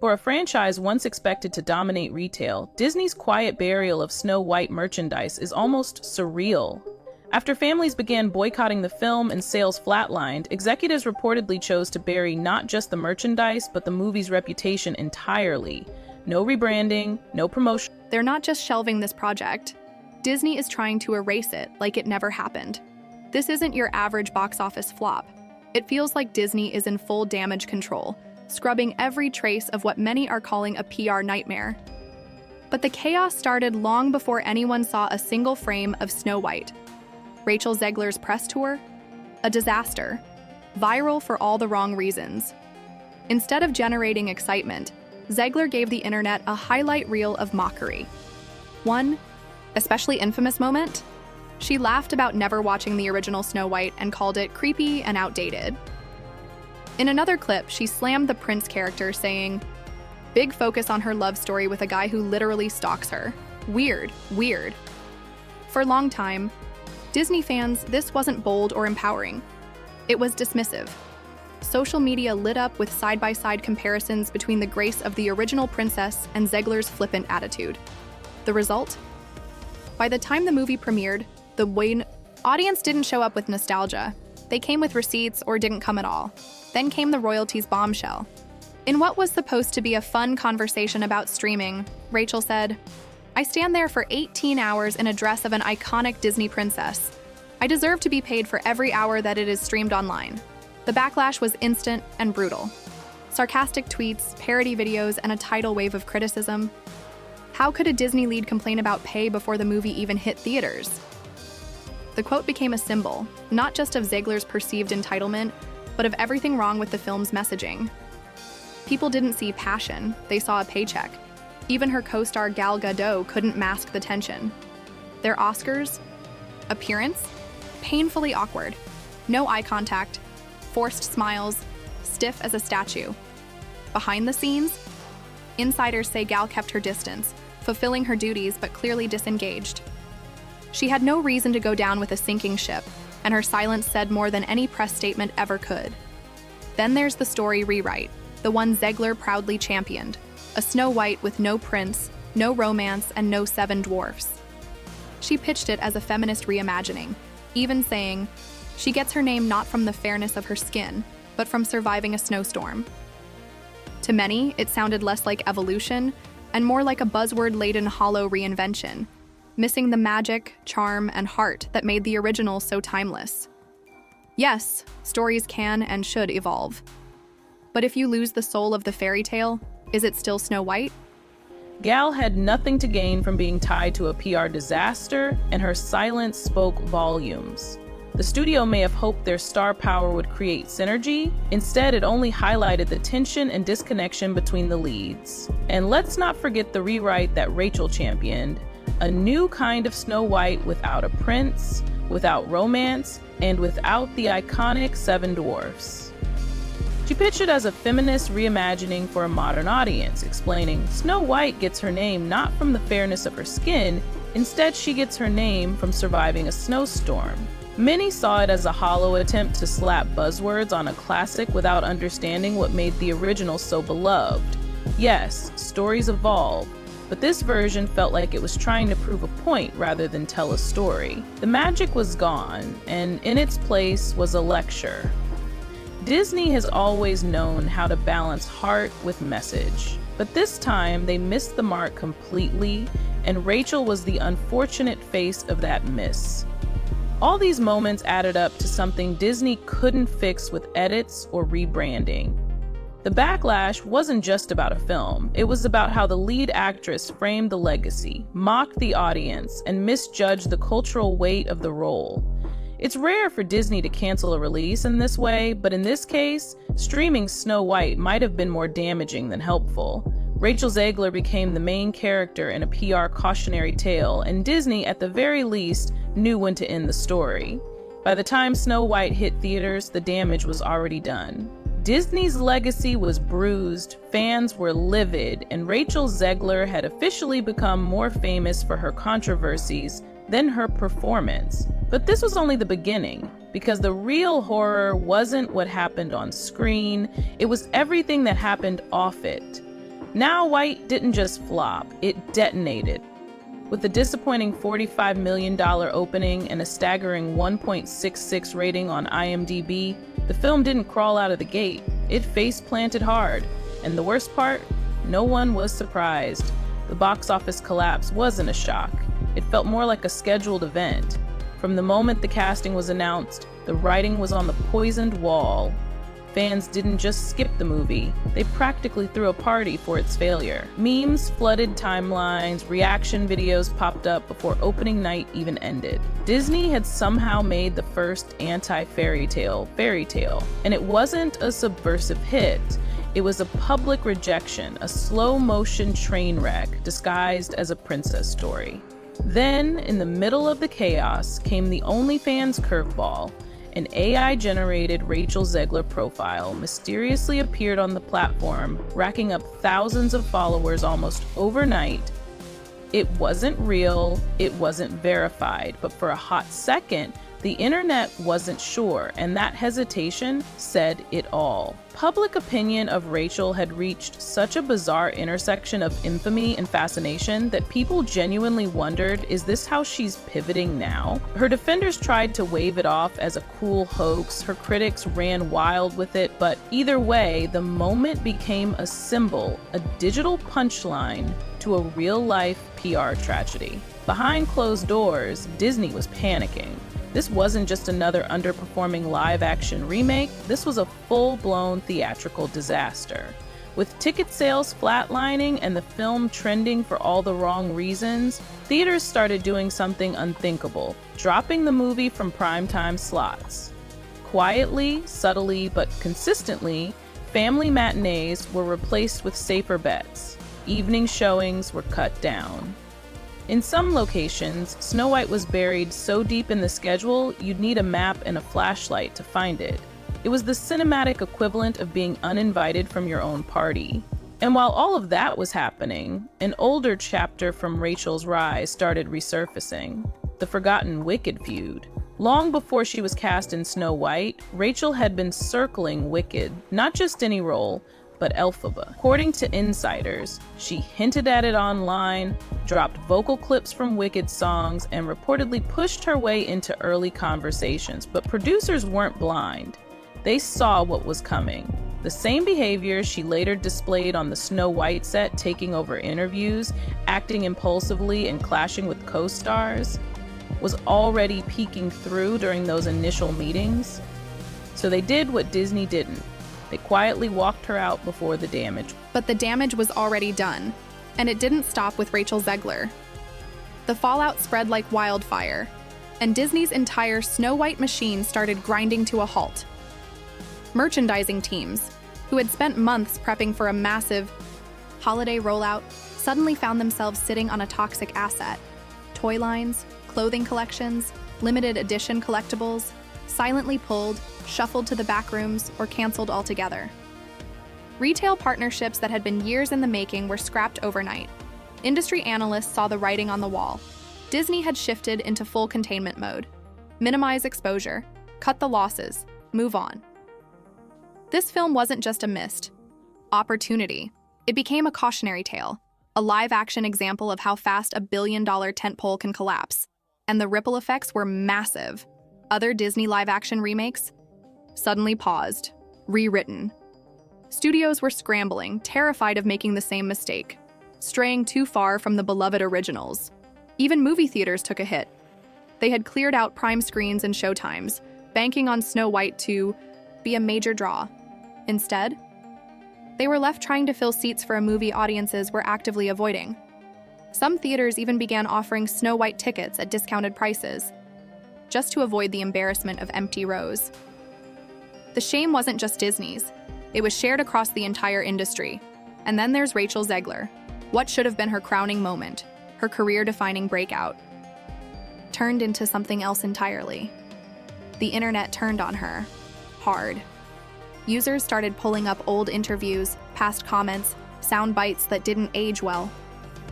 For a franchise once expected to dominate retail, Disney's quiet burial of Snow White merchandise is almost surreal. After families began boycotting the film and sales flatlined, executives reportedly chose to bury not just the merchandise, but the movie's reputation entirely. No rebranding, no promotion. They're not just shelving this project. Disney is trying to erase it like it never happened. This isn't your average box office flop. It feels like Disney is in full damage control, scrubbing every trace of what many are calling a PR nightmare. But the chaos started long before anyone saw a single frame of Snow White. Rachel Zegler's press tour? A disaster. Viral for all the wrong reasons. Instead of generating excitement, Zegler gave the internet a highlight reel of mockery. One especially infamous moment? She laughed about never watching the original Snow White and called it creepy and outdated. In another clip, she slammed the prince character, saying, "Big focus on her love story with a guy who literally stalks her. Weird, weird." For a long time, Disney fans, this wasn't bold or empowering. It was dismissive. Social media lit up with side-by-side comparisons between the grace of the original princess and Zegler's flippant attitude. The result? By the time the movie premiered, the audience didn't show up with nostalgia. They came with receipts or didn't come at all. Then came the royalties bombshell. In what was supposed to be a fun conversation about streaming, Rachel said, "I stand there for 18 hours in a dress of an iconic Disney princess. I deserve to be paid for every hour that it is streamed online." The backlash was instant and brutal. Sarcastic tweets, parody videos, and a tidal wave of criticism. How could a Disney lead complain about pay before the movie even hit theaters? The quote became a symbol, not just of Zegler's perceived entitlement, but of everything wrong with the film's messaging. People didn't see passion, they saw a paycheck. Even her co-star Gal Gadot couldn't mask the tension. Their Oscars? Appearance? Painfully awkward. No eye contact, forced smiles, stiff as a statue. Behind the scenes? Insiders say Gal kept her distance, fulfilling her duties but clearly disengaged. She had no reason to go down with a sinking ship, and her silence said more than any press statement ever could. Then there's the story rewrite, the one Zegler proudly championed, a Snow White with no prince, no romance, and no Seven Dwarfs. She pitched it as a feminist reimagining, even saying, she gets her name not from the fairness of her skin, but from surviving a snowstorm. To many, it sounded less like evolution and more like a buzzword-laden hollow reinvention, missing the magic, charm, and heart that made the original so timeless. Yes, stories can and should evolve. But if you lose the soul of the fairy tale, is it still Snow White? Gal had nothing to gain from being tied to a PR disaster, and her silence spoke volumes. The studio may have hoped their star power would create synergy. Instead, it only highlighted the tension and disconnection between the leads. And let's not forget the rewrite that Rachel championed, a new kind of Snow White without a prince, without romance, and without the iconic Seven Dwarfs. She pitched it as a feminist reimagining for a modern audience, explaining Snow White gets her name not from the fairness of her skin, instead she gets her name from surviving a snowstorm. Many saw it as a hollow attempt to slap buzzwords on a classic without understanding what made the original so beloved. Yes, stories evolve, but this version felt like it was trying to prove a point rather than tell a story. The magic was gone, and in its place was a lecture. Disney has always known how to balance heart with message, but this time they missed the mark completely, and Rachel was the unfortunate face of that miss. All these moments added up to something Disney couldn't fix with edits or rebranding. The backlash wasn't just about a film, it was about how the lead actress framed the legacy, mocked the audience, and misjudged the cultural weight of the role. It's rare for Disney to cancel a release in this way, but in this case, streaming Snow White might have been more damaging than helpful. Rachel Zegler became the main character in a PR cautionary tale, and Disney, at the very least, knew when to end the story. By the time Snow White hit theaters, the damage was already done. Disney's legacy was bruised, fans were livid, and Rachel Zegler had officially become more famous for her controversies than her performance. But this was only the beginning, because the real horror wasn't what happened on screen, it was everything that happened off it. Now White didn't just flop, it detonated. With a disappointing $45 million opening and a staggering 1.66 rating on IMDb, the film didn't crawl out of the gate. It face-planted hard. And the worst part? No one was surprised. The box office collapse wasn't a shock. It felt more like a scheduled event. From the moment the casting was announced, the writing was on the poisoned wall. Fans didn't just skip the movie, they practically threw a party for its failure. Memes flooded timelines, reaction videos popped up before opening night even ended. Disney had somehow made the first anti-fairy tale, and it wasn't a subversive hit. It was a public rejection, a slow-motion train wreck disguised as a princess story. Then, in the middle of the chaos, came the OnlyFans curveball. An AI-generated Rachel Zegler profile mysteriously appeared on the platform, racking up thousands of followers almost overnight. It wasn't real, it wasn't verified, but for a hot second, the internet wasn't sure, and that hesitation said it all. Public opinion of Rachel had reached such a bizarre intersection of infamy and fascination that people genuinely wondered, is this how she's pivoting now? Her defenders tried to wave it off as a cool hoax, her critics ran wild with it, but either way, the moment became a symbol, a digital punchline to a real-life PR tragedy. Behind closed doors, Disney was panicking. This wasn't just another underperforming live-action remake, this was a full-blown theatrical disaster. With ticket sales flatlining and the film trending for all the wrong reasons, theaters started doing something unthinkable, dropping the movie from primetime slots. Quietly, subtly, but consistently, family matinees were replaced with safer bets. Evening showings were cut down. In some locations, Snow White was buried so deep in the schedule, you'd need a map and a flashlight to find it. It was the cinematic equivalent of being uninvited from your own party. And while all of that was happening, an older chapter from Rachel's rise started resurfacing. The forgotten Wicked feud. Long before she was cast in Snow White, Rachel had been circling Wicked, not just any role, but Elphaba. According to insiders, she hinted at it online, dropped vocal clips from Wicked songs, and reportedly pushed her way into early conversations. But producers weren't blind. They saw what was coming. The same behavior she later displayed on the Snow White set, taking over interviews, acting impulsively, and clashing with co-stars, was already peeking through during those initial meetings. So they did what Disney didn't. They quietly walked her out before the damage. But the damage was already done, and it didn't stop with Rachel Zegler. The fallout spread like wildfire, and Disney's entire Snow White machine started grinding to a halt. Merchandising teams, who had spent months prepping for a massive holiday rollout, suddenly found themselves sitting on a toxic asset. Toy lines, clothing collections, limited edition collectibles, silently pulled, shuffled to the back rooms, or canceled altogether. Retail partnerships that had been years in the making were scrapped overnight. Industry analysts saw the writing on the wall. Disney had shifted into full containment mode. Minimize exposure, cut the losses, move on. This film wasn't just a missed opportunity. It became a cautionary tale, a live-action example of how fast a billion-dollar tentpole can collapse. And the ripple effects were massive. Other Disney live-action remakes suddenly paused, rewritten. Studios were scrambling, terrified of making the same mistake, straying too far from the beloved originals. Even movie theaters took a hit. They had cleared out prime screens and showtimes, banking on Snow White to be a major draw. Instead, they were left trying to fill seats for a movie audiences were actively avoiding. Some theaters even began offering Snow White tickets at discounted prices, just to avoid the embarrassment of empty rows. The shame wasn't just Disney's. It was shared across the entire industry. And then there's Rachel Zegler. What should have been her crowning moment, her career-defining breakout, turned into something else entirely. The internet turned on her. Hard. Users started pulling up old interviews, past comments, sound bites that didn't age well.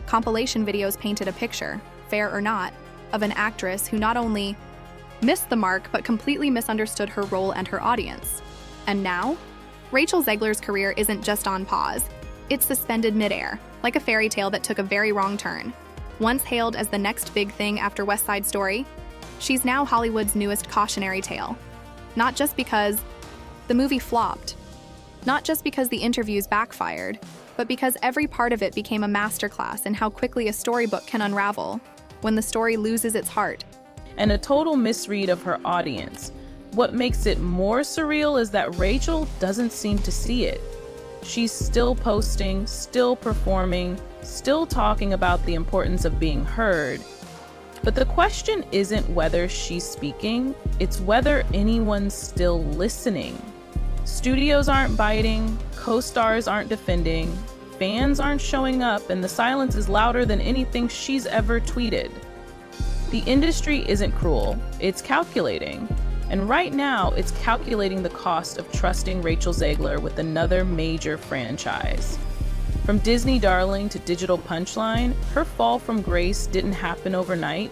Compilation videos painted a picture, fair or not, of an actress who not only missed the mark but completely misunderstood her role and her audience. And now, Rachel Zegler's career isn't just on pause. It's suspended midair, like a fairy tale that took a very wrong turn. Once hailed as the next big thing after West Side Story, she's now Hollywood's newest cautionary tale. Not just because the movie flopped, not just because the interviews backfired, but because every part of it became a masterclass in how quickly a storybook can unravel when the story loses its heart. And a total misread of her audience. What makes it more surreal is that Rachel doesn't seem to see it. She's still posting, still performing, still talking about the importance of being heard. But the question isn't whether she's speaking, it's whether anyone's still listening. Studios aren't biting, co-stars aren't defending, fans aren't showing up, and the silence is louder than anything she's ever tweeted. The industry isn't cruel, it's calculating. And right now, it's calculating the cost of trusting Rachel Zegler with another major franchise. From Disney darling to digital punchline, her fall from grace didn't happen overnight.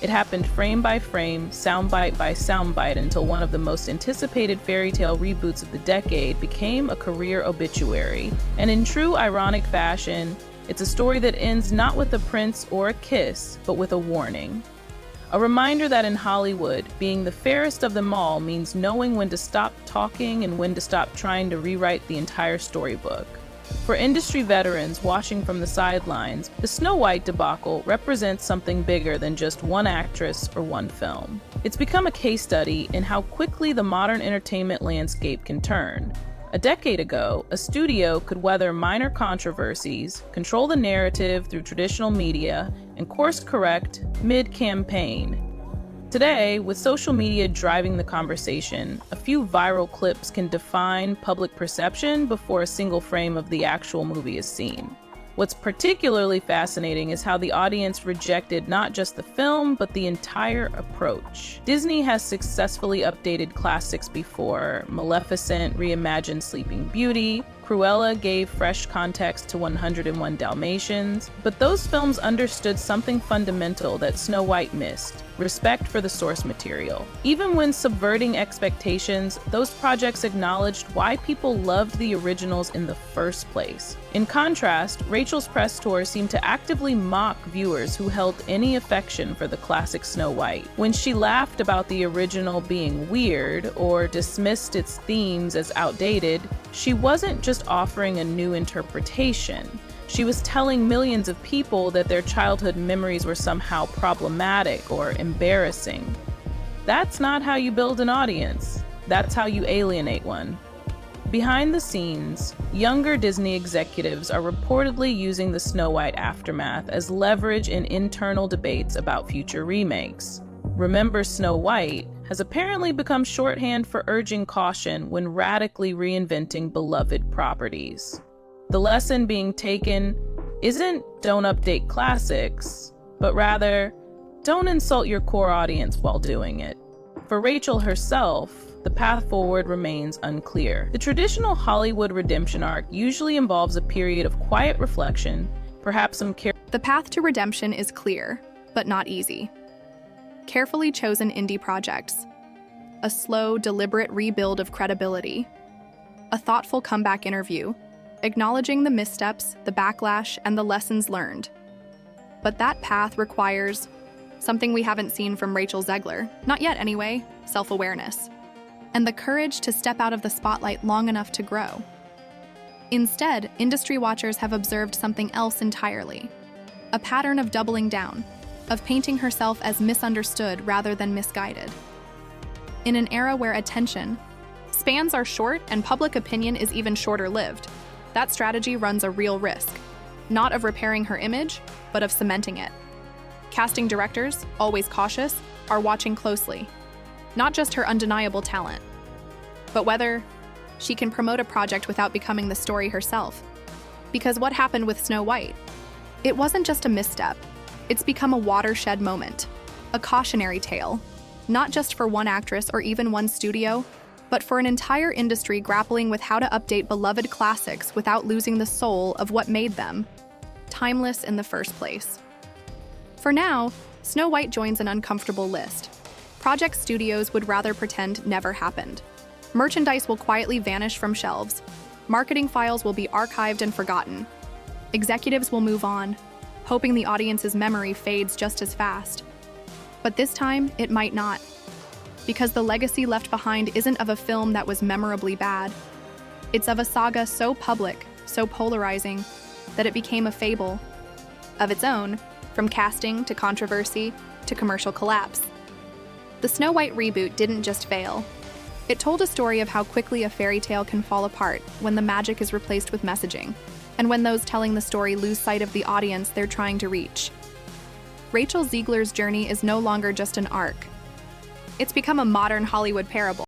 It happened frame by frame, soundbite by soundbite, until one of the most anticipated fairy tale reboots of the decade became a career obituary. And in true ironic fashion, it's a story that ends not with a prince or a kiss, but with a warning. A reminder that in Hollywood, being the fairest of them all means knowing when to stop talking and when to stop trying to rewrite the entire storybook. For industry veterans watching from the sidelines, the Snow White debacle represents something bigger than just one actress or one film. It's become a case study in how quickly the modern entertainment landscape can turn. A decade ago, a studio could weather minor controversies, control the narrative through traditional media, and course correct mid-campaign. Today, with social media driving the conversation, a few viral clips can define public perception before a single frame of the actual movie is seen. What's particularly fascinating is how the audience rejected not just the film, but the entire approach. Disney has successfully updated classics before. Maleficent reimagined Sleeping Beauty, Cruella gave fresh context to 101 Dalmatians, but those films understood something fundamental that Snow White missed: respect for the source material. Even when subverting expectations, those projects acknowledged why people loved the originals in the first place. In contrast, Rachel's press tour seemed to actively mock viewers who held any affection for the classic Snow White. When she laughed about the original being weird or dismissed its themes as outdated, she wasn't just offering a new interpretation. She was telling millions of people that their childhood memories were somehow problematic or embarrassing. That's not how you build an audience. That's how you alienate one. Behind the scenes, younger Disney executives are reportedly using the Snow White aftermath as leverage in internal debates about future remakes. Remember Snow White has apparently become shorthand for urging caution when radically reinventing beloved properties. The lesson being taken isn't don't update classics, but rather don't insult your core audience while doing it. For Rachel herself, the path forward remains unclear. The traditional Hollywood redemption arc usually involves a period of quiet reflection, perhaps some The path to redemption is clear, but not easy. Carefully chosen indie projects, a slow, deliberate rebuild of credibility, a thoughtful comeback interview, acknowledging the missteps, the backlash, and the lessons learned. But that path requires something we haven't seen from Rachel Zegler, not yet anyway: self-awareness, and the courage to step out of the spotlight long enough to grow. Instead, industry watchers have observed something else entirely: a pattern of doubling down, of painting herself as misunderstood rather than misguided. In an era where attention spans are short and public opinion is even shorter-lived, that strategy runs a real risk, not of repairing her image, but of cementing it. Casting directors, always cautious, are watching closely, not just her undeniable talent, but whether she can promote a project without becoming the story herself. Because what happened with Snow White? It wasn't just a misstep. It's become a watershed moment, a cautionary tale, not just for one actress or even one studio, but for an entire industry grappling with how to update beloved classics without losing the soul of what made them timeless in the first place. For now, Snow White joins an uncomfortable list. Project studios would rather pretend never happened. Merchandise will quietly vanish from shelves. Marketing files will be archived and forgotten. Executives will move on, hoping the audience's memory fades just as fast. But this time, it might not. Because the legacy left behind isn't of a film that was memorably bad. It's of a saga so public, so polarizing, that it became a fable. Of its own, from casting to controversy to commercial collapse. The Snow White reboot didn't just fail. It told a story of how quickly a fairy tale can fall apart when the magic is replaced with messaging, and when those telling the story lose sight of the audience they're trying to reach. Rachel Zegler's journey is no longer just an arc. It's become a modern Hollywood parable.